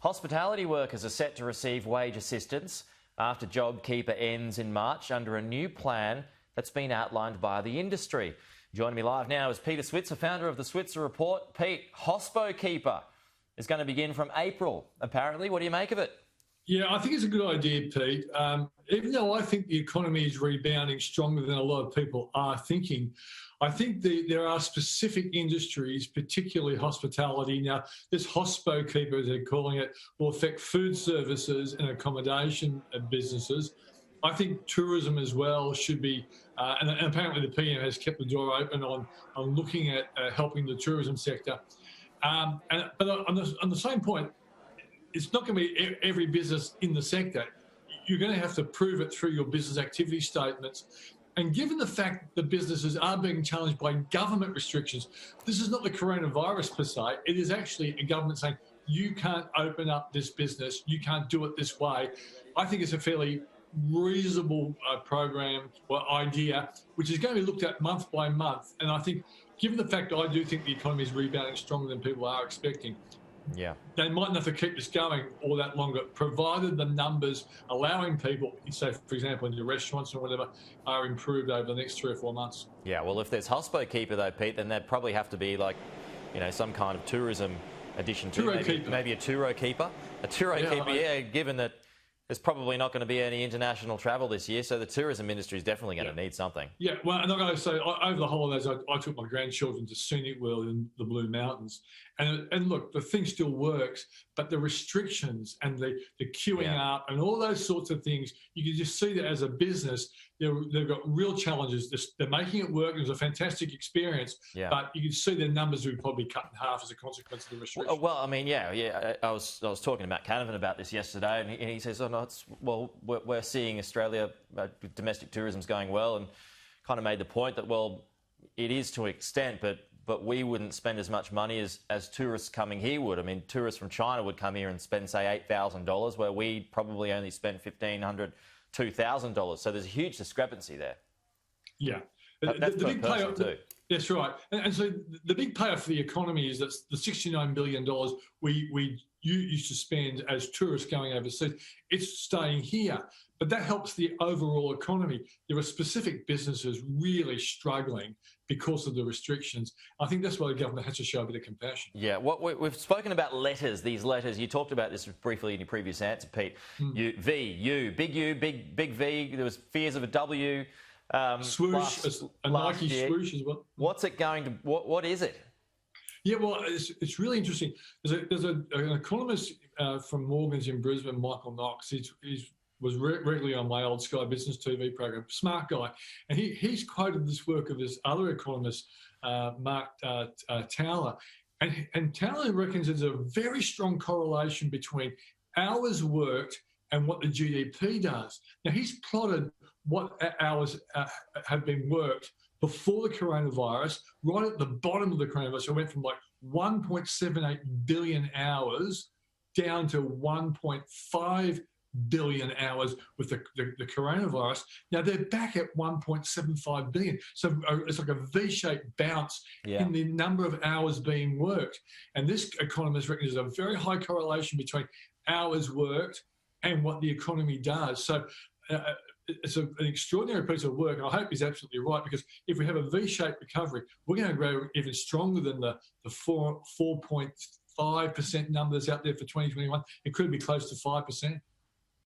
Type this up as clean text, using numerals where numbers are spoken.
Hospitality workers are set to receive wage assistance after JobKeeper ends in March under a new plan that's been outlined by the industry. Joining me live now is Peter Switzer, founder of the Switzer Report. Pete, HospoKeeper is going to begin from April, apparently. What do you make of it? Yeah, I think it's a good idea, Pete. Even though I think the economy is rebounding stronger than a lot of people are thinking, I think there are specific industries, particularly hospitality. Now, this HospoKeeper, as they're calling it, will affect food services and accommodation businesses. I think tourism as well should be, and apparently the PM has kept the door open on looking at helping the tourism sector. But on the same point, it's not going to be every business in the sector. You're going to have to prove it through your business activity statements. And given the fact that businesses are being challenged by government restrictions, this is not the coronavirus per se. It is actually a government saying, you can't open up this business, you can't do it this way. I think it's a fairly reasonable program or idea, which is going to be looked at month by month. And I think, given the fact that I do think the economy is rebounding stronger than people are expecting, they mightn't have to keep this going all that longer, provided the numbers allowing people, say, for example, in the restaurants or whatever, are improved over the next 3 or 4 months. Yeah, well, if there's HospoKeeper, though, Pete, then there'd probably have to be, like, you know, some kind of tourism addition to maybe a TouroKeeper. A TouroKeeper, given that there's probably not going to be any international travel this year, so the tourism industry is definitely going to need something. Yeah, well, and I'm going to say, over the holidays, I took my grandchildren to Scenic World in the Blue Mountains. And look, the thing still works, but the restrictions and the queuing up and all those sorts of things, you can just see that as a business, they've got real challenges. They're making it work. It was a fantastic experience, but you can see their numbers would probably cut in half as a consequence of the restrictions. Well, I mean, I was talking to Matt Canavan about this yesterday, and he says, we're seeing Australia, domestic tourism's going well, and kind of made the point that, well, it is to an extent, but we wouldn't spend as much money as tourists coming here would. I mean, tourists from China would come here and spend, say, $8,000, where we probably only spend $1,500, $2,000. So there's a huge discrepancy there. Yeah. That's the big payoff too. That's right. And so the big payoff for the economy is that the $69 billion we used to spend as tourists going overseas, it's staying here. But that helps the overall economy. There are specific businesses really struggling because of the restrictions. I think that's why the government has to show a bit of compassion. Yeah, we've spoken about letters, these letters. You talked about this briefly in your previous answer, Pete. Big V. There was fears of a W. Swoosh, a Nike swoosh as well. What's it going to, what is it? Yeah, well, it's really interesting. There's an economist from Morgans in Brisbane, Michael Knox. He was regularly on my old Sky Business TV program, smart guy. And he's quoted this work of this other economist, Mark Towler. And Towler reckons there's a very strong correlation between hours worked and what the GDP does. Now, he's plotted what hours have been worked before the coronavirus, right at the bottom of the coronavirus. So it went from like 1.78 billion hours down to 1.5 billion hours with the coronavirus. Now they're back at 1.75 billion. So it's like a V-shaped bounce in the number of hours being worked. And this economist reckons there's a very high correlation between hours worked and what the economy does. So it's an extraordinary piece of work, and I hope he's absolutely right, because if we have a V-shaped recovery, we're going to grow even stronger than the 4.5% numbers out there for 2021. It could be close to 5%.